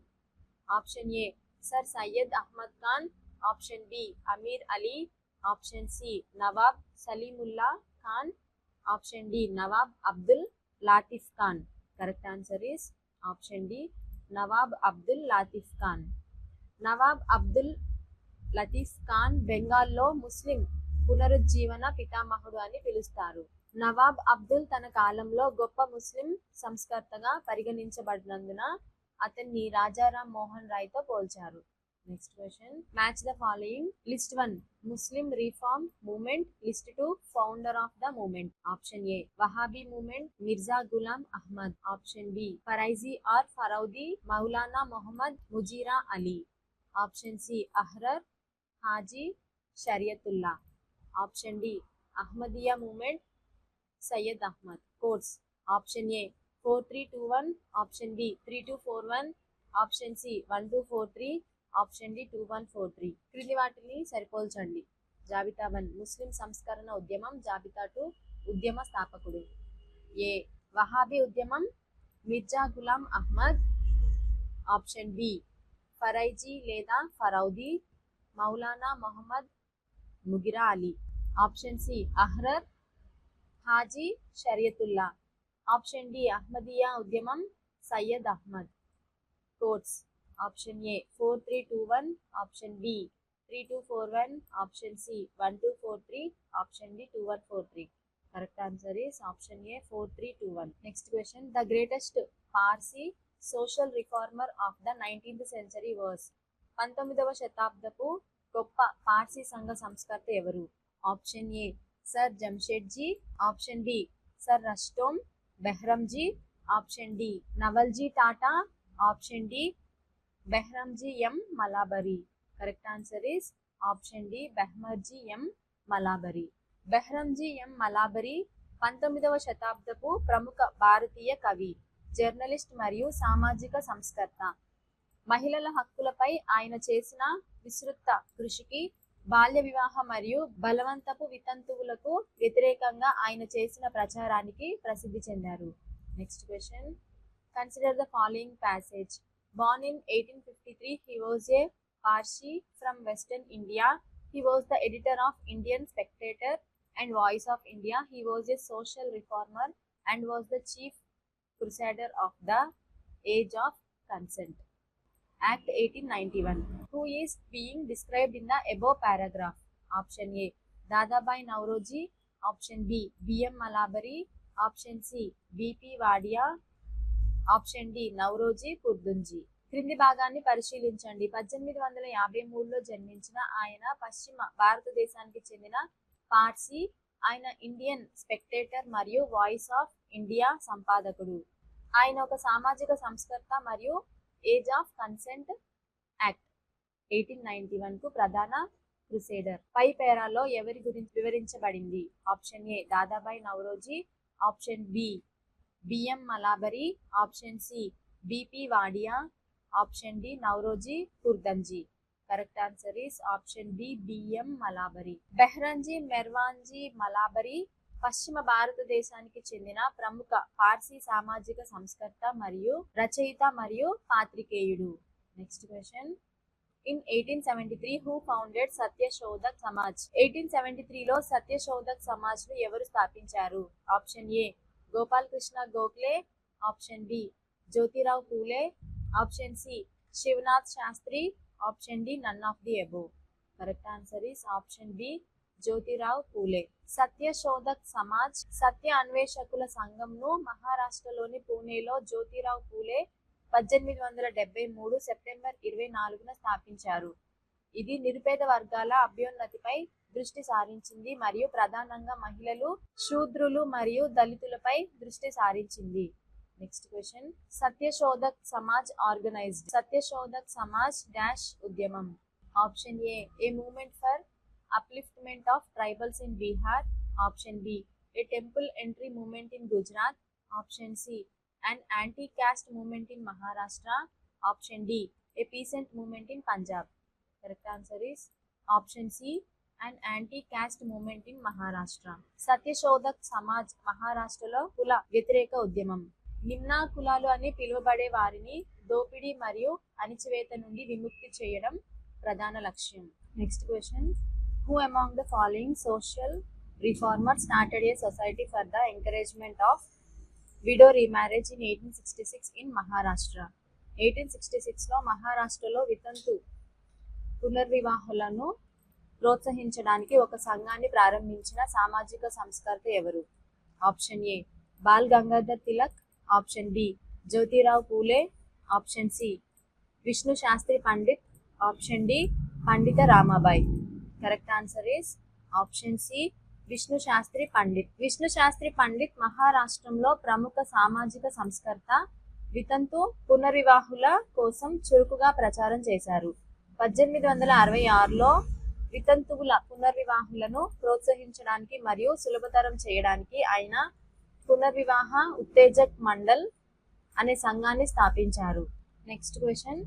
Option A sir Syed Ahmad Khan, option B Ameer Ali, option C Nawab Salimullah Khan, option D Nawab Abdul Latif Khan. Correct answer is option D Nawab Abdul Latif Khan. Nawab Abdul Latif Khan బెంగాల్లో ముస్లిం పునరుజ్జీవన పితామహుడు అని పిలుస్తారు. నవాబ్ అబ్దుల్ తన కాలంలో గొప్ప ముస్లిం సంస్కర్తగా పరిగణించబడినందున అతన్ని రాజారాం మోహన్ రాయ్తో పోల్చారు. Next question, match the following. List 1 Muslim reform movement, list 2 founder of the movement. Option A Wahabi movement Mirza Ghulam Ahmad, option B Faraizi or Faraidi Maulana Mohammad Mujira Ali, option C Ahrar Haji Shariatullah, option D Ahmadiya movement Syed Ahmad. Codes option A 4321, option B 3241, option C 1243, option D 2143. క్రింది వాటిని సరిపోల్చండి. జాబితా 1 ముస్లిం సంస్కరణ ఉద్యమం, జాబితా 2 ఉద్యమ స్థాపకుడు. ఏ వహాబీ ఉద్యమం మిర్జా గులాం అహ్మద్, ఆప్షన్ బి ఫరైజీ లేదా Faraidi Maulana Mohammad Mughira Ali, option C Ahrar Haji Shariatullah, option D Ahmadiya ఉద్యమం Syed Ahmad. Codes option A 4321, option B 3241, option C 1243, option D 2143. Correct answer is option A 4321. Next question, the greatest Parsi social reformer of the 19th century was. 19వ శతాబ్దపు గొప్ప పార్సీ సంఘ సంస్కర్త ఎవరు? Option A sir Jamshedji, option B sir Rustom Behramji, option D Navalji Tata, option D Behramji M Malabari. Correct answer is option D Behramji M Malabari. Behramji M Malabari 19వ శతాబ్దపు ప్రముఖ భారతీయ కవి, జర్నలిస్ట్ మరియు సామాజిక సంస్కర్త. మహిళల హక్కులపై ఆయన చేసిన విస్తృత కృషికి, బాల్య వివాహ మరియు బలవంతపు వితంతువులకు వ్యతిరేకంగా ఆయన చేసిన ప్రచారానికి ప్రసిద్ధి చెందారు. Next question, consider the following passage. Born in 1853, he was a Parsi from Western India. He was the editor of Indian Spectator and Voice of India. He was a social reformer and was the chief crusader of the Age of Consent. Act 1891. Who is being described in the above paragraph? Option A Dadabhai Nauroji, option B B.M. Malabari, option C B.P. Wadia, option D Naoroji Furdunji. క్రింది భాగాన్ని పరిశీలించండి. 1853లో జన్మించిన ఆయన పశ్చిమ భారతదేశానికి చెందిన పార్సీ. ఆయన ఇండియన్ స్పెక్టేటర్ మరియు వాయిస్ ఆఫ్ ఇండియా సంపాదకుడు. ఆయన ఒక సామాజిక సంస్కర్త మరియు ఏజ్ ఆఫ్ కన్సెంట్ యాక్ట్ 1891 కు ప్రధాన క్రుసేడర్. పై పేరాలో ఎవరి గురించి వివరించబడింది? Option A Dadabhai Naoroji, option B B M Malabari, option C B P Wadia, option D Naoroji Furdunji. Correct answer is option B B M Malabari. Behramji Merwanji Malabari పశ్చిమ భారతదేశానికి చెందిన ప్రముఖ పార్సీ సామాజిక సంస్కర్త మరియు రచయిత మరియు పాత్రికేయుడు. Next question. In 1873, who founded Satyashodhak Samaj? 1873లో సత్యశోధక్ సమాజ్ ను ఎవరు స్థాపించారు? Option A Gopal Krishna Gokhale, option B Jyotirao Phule, option C Shivnath Shastri, option D none of the above. Correct answer is option B Jyotirao Phule. Satyashodhak Samaj సత్య అన్వేషకుల సంఘంను మహారాష్ట్రలోని పూణేలో జ్యోతిరావు పూలే 1873 సెప్టెంబర్ 24న స్థాపించారు. ఇది నిరుపేద వర్గాల అభ్యున్నతిపై దృష్టి సారించింది మరియు ప్రధానంగా మహిళలు, శూద్రులు మరియు దళితులపై దృష్టి సారించింది. Next question. Satyashodhak Samaj organised. Satyashodhak Samaj dash ఉద్యమం. Option A movement for upliftment of tribals in Bihar, option B a temple entry movement in Gujarat, option C an anti-caste movement in Maharashtra, option D a peasant movement in Punjab. Correct answer is option C an anti-caste movement in Maharashtra. Satyashodhak Samaj మహారాష్ట్రలో కుల వ్యతిరేక ఉద్యమం. నిమ్న కులాలు అని పిలువబడే వారిని దోపిడీ మరియు అణిచివేత నుండి విముక్తి చేయడం ప్రధాన లక్ష్యం. Next question. Who among the following social reformers started a society for the encouragement of widow remarriage in 1866 in Maharashtra? 1866లో మహారాష్ట్రలో వితంతు పునర్వివాహాలను ప్రోత్సహించడానికి ఒక సంఘాన్ని ప్రారంభించిన సామాజిక సంస్కర్త ఎవరు? Option A Bal Gangadhar Tilak, option B Jyotirao Phule, option C Vishnu Shastri Pandit, option D Pandita Ramabai. Correct answer is option C Vishnu Shastri Pandit. Vishnu Shastri Pandit మహారాష్ట్రంలో ప్రముఖ సామాజిక సంస్కర్త. వితంతు పునర్వివాహుల కోసం చురుకుగా ప్రచారం చేశారు. 1866లో వితంతువుల పునర్వివాహులను ప్రోత్సహించడానికి మరియు సులభతరం చేయడానికి ఆయన పునర్వివాహ ఉత్తేజక్ మండల్ అనే సంఘాన్ని స్థాపించారు. Next question.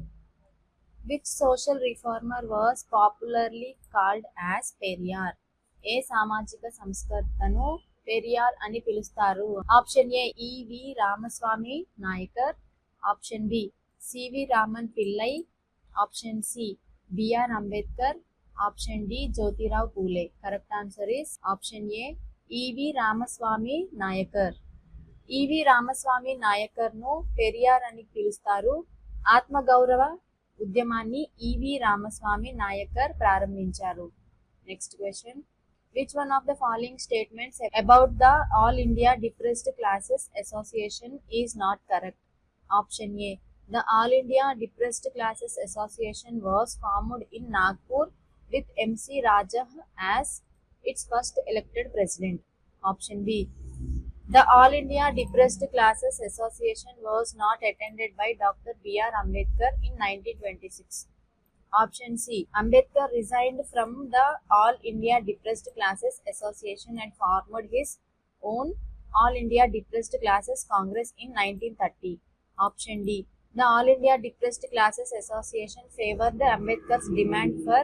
Which social reformer was popularly called as Periyar? ఏ సామాజిక సంస్కర్తను పెరియార్ అని పిలుస్తారు? Option A E V Ramaswamy Naicker, option B C V Raman Pillai, option C B R Ambedkar, option D Jyotirao Phule. Correct answer is option A E V Ramaswamy Naicker. E V Ramaswamy Naicker ను పెరియార్ అని పిలుస్తారు. ఆత్మగౌరవ ఉద్యమాన్ని ఈవి రామస్వామి నాయకర్ ప్రారంభించారు. Next question. Which one of the following statements about the all India depressed classes association is not correct? Option A the all India depressed classes association was formed in Nagpur with MC Rajah as its first elected president. Option B. The All India Depressed Classes Association was not attended by Dr. B.R. Ambedkar in 1926. Option C. Ambedkar resigned from the All India Depressed Classes Association and formed his own All India Depressed Classes Congress in 1930. Option D. The All India Depressed Classes Association favored Ambedkar's demand for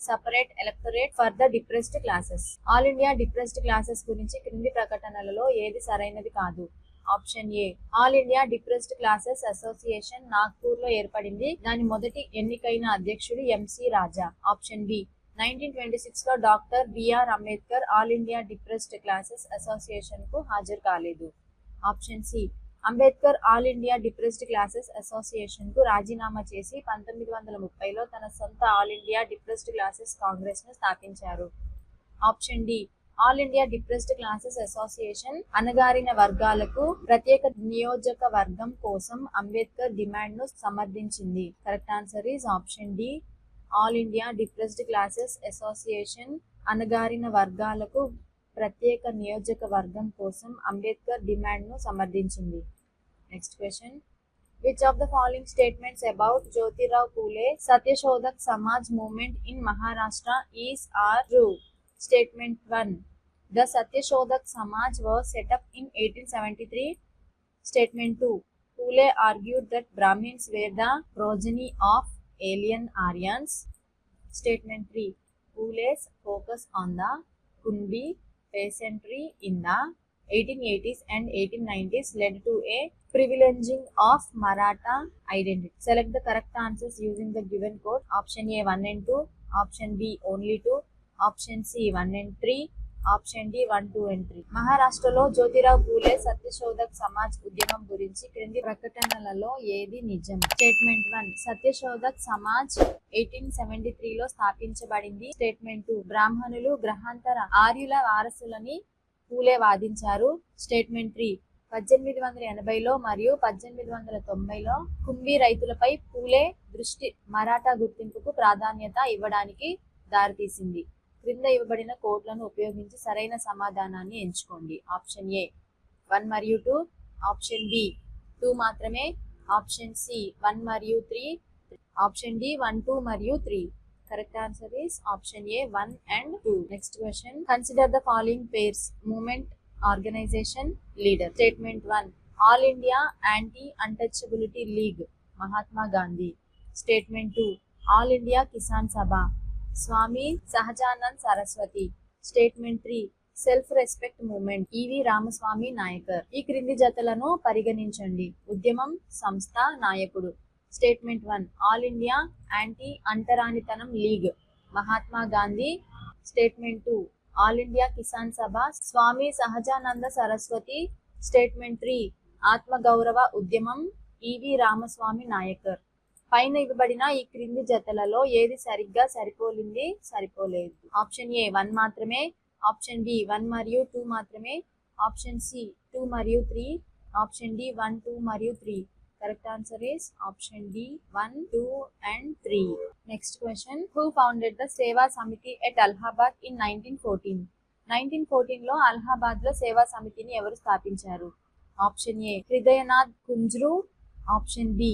separate electorate for the depressed classes. All India Depressed Classes గురించి క్రింది ప్రకటనలలో ఏది సరైనది కాదు? Option A all India depressed classes association Nagpur లో ఏర్పడింది. దాని మొదటి ఎన్నికైన అధ్యక్షుడు ఎంసి రాజా. ఆప్షన్ బి 1926 లో doctor B R Ambedkar all India depressed classes association కు హాజరు కాలేదు. Option C Ambedkar all India depressed classes association కు రాజీనామా చేసి 1930 లో తన సొంత all India depressed classes congress ను స్థాపించారు. Option D all India depressed classes association అణగారిన వర్గాలకు ప్రత్యేక నియోజకవర్గం కోసం అంబేద్కర్ డిమాండ్ ను సమర్థించింది. Correct answer is option D. All India depressed classes association అణగారిన వర్గాలకు ప్రత్యేక నియోజకవర్గం కోసం అంబేద్కర్ డిమాండ్ ను సమర్థించింది. Next question. Which of the following statements about Jyotirao Phule Satyashodak Samaj movement in Maharashtra is are true? Statement 1. The Satyashodak Samaj was set up in 1873. Statement 2. Phule argued that Brahmins were the progeny of alien Aryans. Statement 3. Phule's focus on the Kunbi peasantry in the 1880s and 1890s led to a privileging of Maratha identity. Select the correct answers using the given code. Option A 1 and 2, option B only 2, option C 1 and 3, option D 1, 2 and 3. మహారాష్ట్రలో జ్యోతిరావు పూలే సత్యశోధక్ సమాజ్ ఉద్యమం గురించి క్రింది ప్రకటనలలో ఏది నిజం? స్టేట్మెంట్ 1. సత్యశోధక్ సమాజ్ 1873లో స్థాపించబడింది. స్టేట్మెంట్ 2. బ్రాహ్మణులు గ్రహాంతర ఆర్యుల వారసులని పూలే వాదించారు. స్టేట్మెంట్ 3. 1880లో మరియు 1890లో కుంభీ రైతులపై పూలే దృష్టి మరాఠా గుర్తింపుకు ప్రాధాన్యత ఇవ్వడానికి దారితీసింది. క్రింద ఇవ్వబడిన కోడ్లను ఉపయోగించి సరైన సమాధానాన్ని ఎంచుకోండి. ఆప్షన్ ఏ 1 మరియు 2, ఆప్షన్ బి 2 మాత్రమే, ఆప్షన్ సి 1 మరియు 3, ఆప్షన్ డి 1, 2 మరియు 3. Correct answer is option A 1 and 2. Next question. Consider the following pairs. Movement, organization, leader. Statement 1. All India Anti-Untouchability League, Mahatma Gandhi. Statement 2. All India Kisan Sabha, Swami Sahajanand Saraswati. Statement 3. Self-Respect Movement, E.V. Ramaswamy Nayakar. ఈ క్రింది జతలను పరిగణించండి. ఉద్యమం, సంస్థ, నాయకుడు. స్టేట్మెంట్ 1. ఆల్ ఇండియా యాంటీ అంటరానితనం league, Mahatma Gandhi. Statement 2. All India Kisan Sabha, Swami Sahajananda Saraswati. Statement 3. ఆత్మగౌరవ ఉద్యమం, ఈవి రామస్వామి నాయకర్. పైన ఇవ్వబడిన ఈ క్రింది జతలలో ఏది సరిగ్గా సరిపోలింది, సరిపోలేదు? ఆప్షన్ ఏ 1 మాత్రమే, ఆప్షన్ బి 1 మరియు 2 మాత్రమే, ఆప్షన్ సి 2 మరియు 3, ఆప్షన్ డి 1, 2 మరియు 3. Correct answer is option D 1, 2 and 3. Next question. Who founded the Seva Samiti at Allahabad in 1914? 1914లో అలహాబాద్లో సేవా సమితిని ఎవరు స్థాపించారు? Option A Hridaynath Kunzru, option B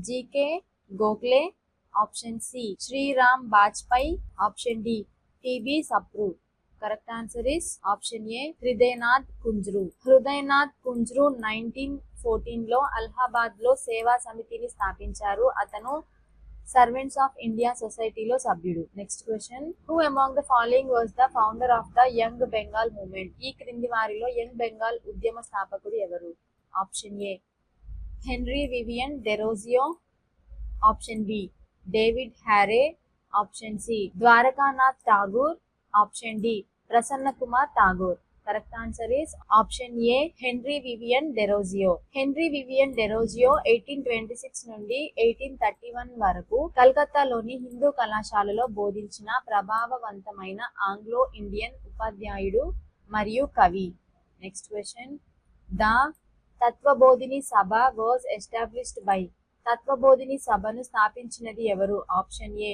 G K Gokhale, option C Shriram Bajpai, option D T B Sapru. Correct answer is option A Hridaynath Kunzru. Hridaynath Kunzru 1914లో అలహాబాద్ లో సేవా సమితిని స్థాపించారు. అతను సర్వెంట్స్ ఆఫ్ ఇండియా సొసైటీలో సభ్యుడు. Next question. Who among the following was the founder of the young Bengal movement? ఈ క్రింది వారిలో యంగ్ బెంగాల్ ఉద్యమ స్థాపకుడు ఎవరు? Option A Henry Vivian Derozio, option B David Hare, option C Dwarkanath Tagore, option D Prasanna Kumar Tagore. Correct answer is option A Henry Vivian Derozio. Henry Vivian Derozio 1826 నుండి 1831 వరకు కలకత్తాలోని హిందూ కళాశాలలో బోధించిన ప్రభావవంతమైన ఆంగ్లో ఇండియన్ ఉపాధ్యాయుడు మరియు కవి. Next question. The Tattvabodhini Sabha was established by? Tattvabodhini సభను స్థాపించినది ఎవరు? Option A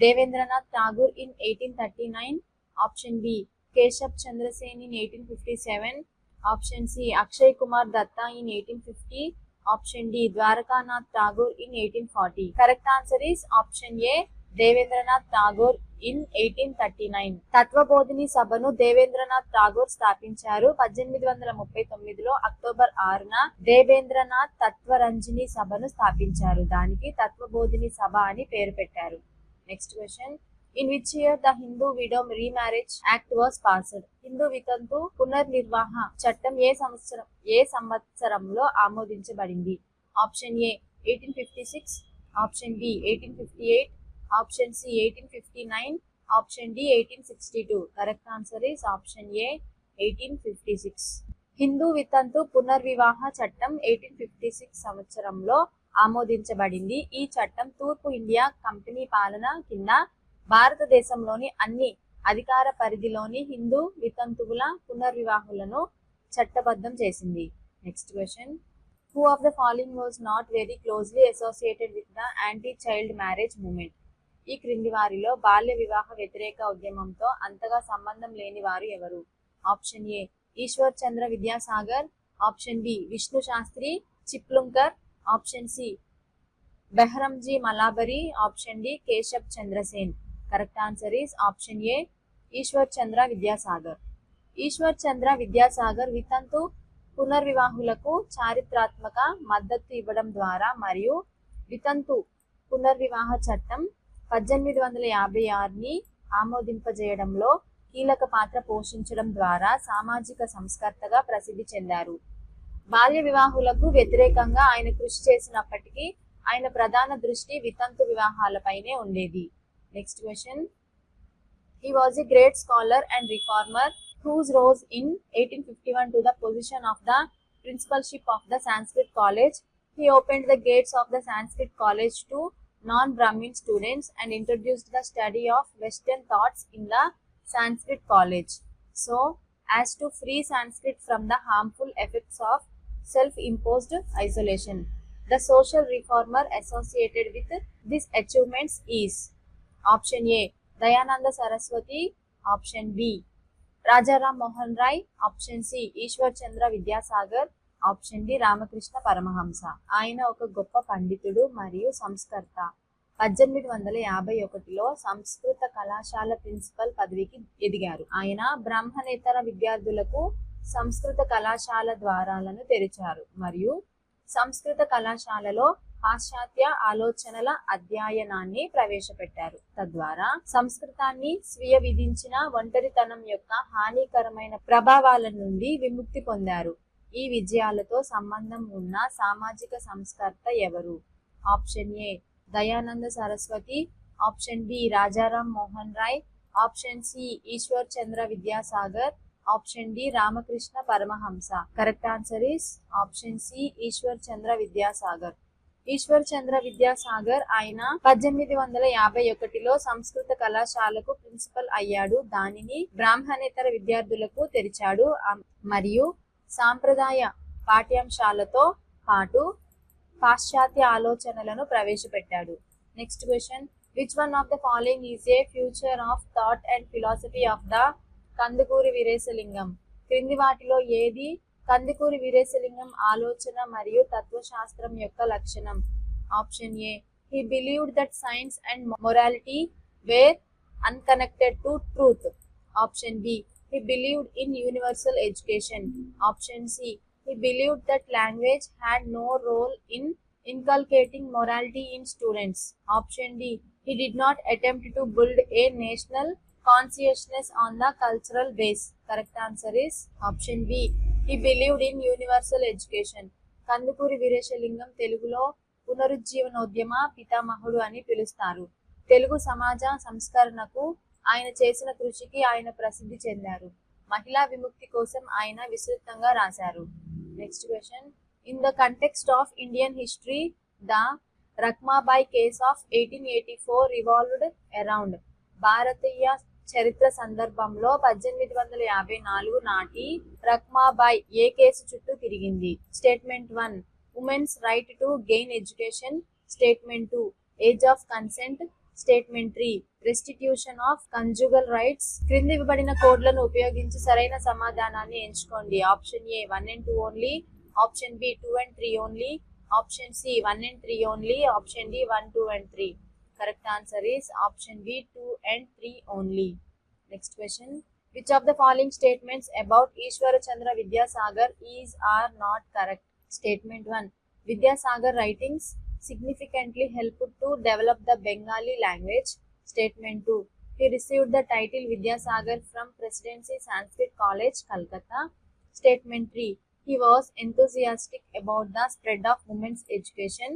Debendranath Tagore in 1839, option B Keshab Chandra Sen in 1857, option C Akshay Kumar Datta in 1850, option D Dwarkanath Tagore in 1840. Correct answer is option A Debendranath Tagore in 1839. Tattvabodhini సభను దేవేంద్రనాథ్ ఠాగూర్ స్థాపించారు. 1839లో అక్టోబర్ 6న దేవేంద్రనాథ్ తత్వరంజని సభను స్థాపించారు. దానికి తత్వబోధిని సభ అని పేరు పెట్టారు. Next question. In which year the Hindu Widow Remarriage Act was passed? Hindu వితంతు పునర్నిర్వాహ చట్టం ఏ సంవత్సరంలో ఆమోదించబడింది? Option A 1856, option B 1858, option C 1859, option D 1862. Correct answer is option A 1856. Hindu వితంతు పునర్వివాహ చట్టం 1856 సంవత్సరంలో ఆమోదించబడింది. ఈ చట్టం తూర్పు ఇండియా కంపెనీ పాలన కింద భారతదేశంలోని అన్ని అధికార పరిధిలోని హిందూ వితంతువుల పునర్వివాహులను చట్టబద్ధం చేసింది. Next question, who of the following was not very closely associated with the anti child marriage movement? ఈ క్రింది వారిలో బాల్య వివాహ వ్యతిరేక ఉద్యమంతో అంతగా సంబంధం లేని వారు ఎవరు? Option A Ishwar Chandra Vidyasagar, option B Vishnu Shastri Chiplunkar, option C Behramji Malabari, option D Keshab Chandrasen. Correct answer is option A Ishwar Chandra Vidyasagar. Ishwar Chandra Vidyasagar వితంతు పునర్వివాహులకు చారిత్రాత్మక మద్దతు ఇవ్వడం ద్వారా మరియు వితంతు పునర్వివాహ చట్టం 1856ని ఆమోదింపజేయడంలో కీలక పాత్ర పోషించడం ద్వారా సామాజిక సంస్కర్తగా ప్రసిద్ధి చెందారు. బాల్య వివాహులకు వ్యతిరేకంగా ఆయన కృషి చేసినప్పటికీ ఆయన ప్రధాన దృష్టి వితంతు వివాహాలపైనే ఉండేది. Next question, he was a great scholar and reformer whose rose in 1851 to the position of the principalship of the Sanskrit College. He opened the gates of the Sanskrit College to non-Brahmin students and introduced the study of Western thoughts in the Sanskrit College, so as to free Sanskrit from the harmful effects of self-imposed isolation. The social reformer associated with these achievements is option A Dayananda Saraswati, option B Rajaram Mohan Rai, option C Ishwar Chandra Vidyasagar, option D Ramakrishna Paramahamsa. ఆయన ఒక గొప్ప పండితుడు మరియు సంస్కర్త. 1851లో సంస్కృత కళాశాల ప్రిన్సిపల్ పదవికి ఎదిగారు. ఆయన బ్రాహ్మణేతర విద్యార్థులకు సంస్కృత కళాశాల ద్వారాలను తెరిచారు మరియు సంస్కృత కళాశాలలో పాశ్చాత్య ఆలోచనల అధ్యయనాన్ని ప్రవేశపెట్టారు. తద్వారా సంస్కృతాన్ని స్వీయ విధించిన ఒంటరితనం యొక్క హానికరమైన ప్రభావాల నుండి విముక్తి పొందారు. ఈ విజయాలతో సంబంధం ఉన్న సామాజిక సంస్కర్త ఎవరు? Option A Dayananda Saraswati, option B Rajaram Mohan Roy, option C Ishwar Chandra Vidyasagar, option D Ramakrishna Paramahamsa. Correct answer is option C Ishwar Chandra Vidyasagar. Ishwar Chandra Vidyasagar ఆయన 1851లో సంస్కృత కళాశాలకు ప్రిన్సిపల్ అయ్యాడు. దానిని బ్రాహ్మణేతర విద్యార్థులకు తెరిచాడు మరియు సాంప్రదాయ పాఠ్యాంశాలతో పాటు పాశ్చాత్య ఆలోచనలను ప్రవేశపెట్టాడు. Next question, which one of the following is a feature of thought and philosophy of the Kandukuri Veeresalingam? క్రింది వాటిలో ఏది కందుకూరి వీరేశలింగం ఆలోచన మరియు తత్వశాస్త్రం యొక్క లక్షణం? Option A he believed that science and morality were unconnected to truth. Option B he believed in universal education. Option C he believed that language had no role in inculcating morality in students. Option D he did not attempt to build a national consciousness on the cultural base. Correct answer is option B he believed in universal education. Kandukuri Veeresalingam తెలుగులో పునరుజ్జీవనోద్యమ పితామహుడు అని పిలుస్తారు. తెలుగు సమాజ సంస్కరణకు ఆయన చేసిన కృషికి ఆయన ప్రసిద్ధి చెందారు. మహిళా విముక్తి కోసం ఆయన విస్తృతంగా రాశారు. Next question, in the context of Indian history the Rakhmabai case of 1884 revolved around. భారతీయ చరిత్ర సందర్భంలో 1854 నాటి రఖ్మాబాయ్ ఏ కేసు చుట్టూ తిరిగింది? Statement 1 women's right to gain education, statement 2 age of consent, statement 3 restitution of conjugal rights. క్రింది ఇవ్వబడిన కోడ్లను ఉపయోగించి సరైన సమాధానాన్ని ఎంచుకోండి. Option A 1 and 2 only, option B 2 and 3 only, option C 1 and 3 only, option D 1, 2 and 3. Correct answer is option B 2 and 3 only. Next question, which of the following statements about Ishwar Chandra Vidyasagar is or not correct? Statement 1 Vidyasagar writings significantly helped to develop the Bengali language. Statement 2 he received the title Vidyasagar from Presidency Sanskrit College, Calcutta. Statement 3 he was enthusiastic about the spread of women's education.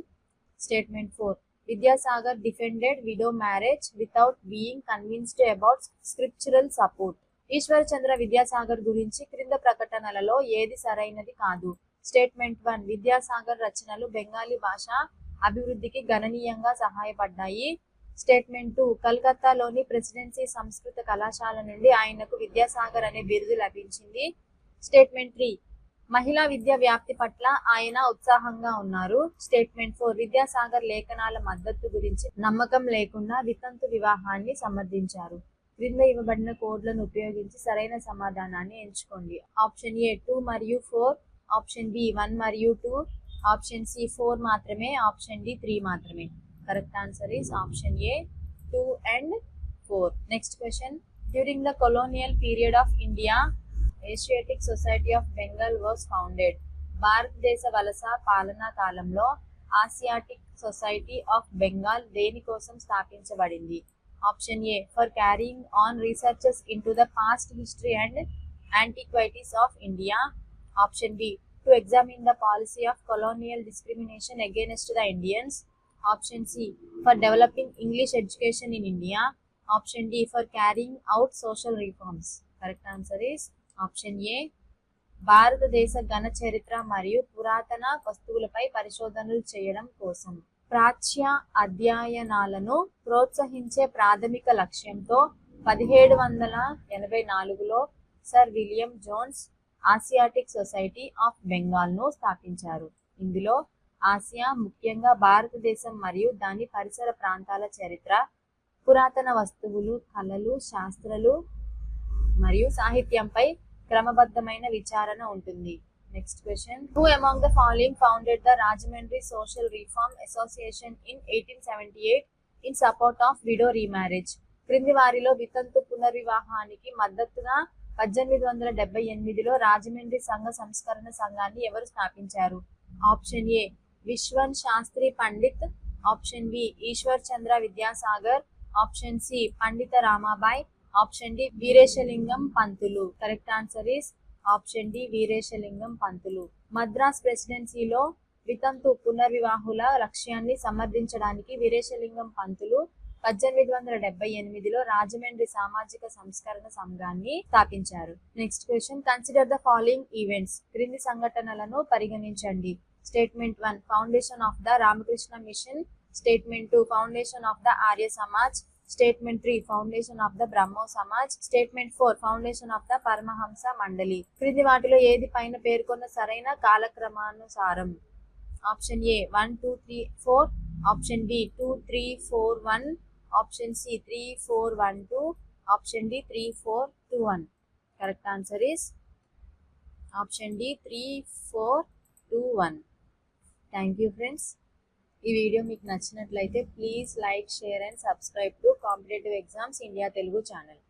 Statement 4 Vidyasagar defended widow marriage without being convinced about scriptural support. Ishwar Chandra Vidyasagar గురించి క్రింద ప్రకటనలలో ఏది సరైనది కాదు? స్టేట్మెంట్ 1 విద్యాసాగర్ రచనలు బెంగాలీ భాష అభివృద్ధికి గణనీయంగా సహాయపడ్డాయి. స్టేట్మెంట్ 2 కలకత్తాలోని ప్రెసిడెన్సీ సంస్కృత కళాశాల నుండి ఆయనకు విద్యాసాగర్ అనే బిరుదు లభించింది. స్టేట్మెంట్ 3 మహిళా విద్య వ్యాప్తి పట్ల ఆయన ఉత్సాహంగా ఉన్నారు. స్టేట్మెంట్ 4 విద్యాసాగర్ లేఖనాల మద్దతు గురించి నమ్మకం లేకుండా వితంతు వివాహాన్ని సమర్థించారు. క్రింద ఇవ్వబడిన కోడ్లను ఉపయోగించి సరైన సమాధానాన్ని ఎంచుకోండి. ఆప్షన్ ఏ 2 మరియు 4, ఆప్షన్ బి 1 మరియు 2, ఆప్షన్ సి 4 మాత్రమే, ఆప్షన్ డి 3 మాత్రమే. Correct answer is option A 2 and 4. Next question. During the colonial period of India Asiatic society of Bengal was founded. భారతదేశ వలస పాలనా కాలంలో ఆసియాటిక్ సొసైటీ ఆఫ్ బెంగాల్ దేని కోసం స్థాపించబడింది? Option A for carrying on researches into the past history and antiquities of India. Option B to examine the policy of colonial discrimination against the Indians. Option C for developing English education in India. Option D for carrying out social reforms. Correct answer is option A. భారతదేశ ఘన చరిత్ర మరియు పురాతన వస్తువులపై పరిశోధనలు చేయడం కోసం. ప్రాచ్య అధ్యయనాలను ప్రోత్సహించే ప్రాథమిక లక్ష్యంతో 1784లో sir William Jones Asiatic Society of బెంగాల్ను స్థాపించారు. ఇందులో ఆసియా, ముఖ్యంగా భారతదేశం మరియు దాని పరిసర ప్రాంతాల చరిత్ర, పురాతన వస్తువులు, కళలు, శాస్త్రాలు మరియు సాహిత్యంపై క్రమబద్ధమైన విచారణ ఉంటుంది. Next question. Who among the following founded the Rajahmundry social reform association in 1878 in support of widow remarriage? క్రింది వారిలో వితంతు పునర్వివాహానికి మద్దతుగా 1878లో రాజమండ్రి సంఘ సంస్కరణ సంఘాన్ని ఎవరు స్థాపించారు? Option A Vishwan Shastri Pandit, option B Ishwar Chandra Vidyasagar, option C Pandita Ramabai, option D Veeresalingam Pantulu. Correct answer is option D Veeresalingam Pantulu. Madras ప్రెసిడెన్సీలో వితంతు పునర్వివాహుల లక్ష్యాన్ని సమర్థించడానికి వీరేశలింగం పంతులు 1878లో రాజమండ్రి సామాజిక సంస్కరణ సంఘాన్ని స్థాపించారు. Next question. Consider the following events. క్రింది సంఘటనలను పరిగణించండి. Statement 1 foundation of the Ramakrishna mission. Statement 2 foundation of the Arya Samaj. Statement 3 foundation of the Brahmo Samaj. Statement 4 foundation of the Paramahansa Mandali. క్రింది వాటిలో ఏది పైన పేర్కొన్న సరైన కాలక్రమానుసారం? Option A 1 2 3 4, option B 2 3 4 1, option C 3 4 1 2, option D 3 4 2 1. Correct answer is option D 3 4 2 1. Thank you friends. ఈ వీడియో మీకు నచ్చినట్లయితే please like, share and subscribe to competitive exams India Telugu channel.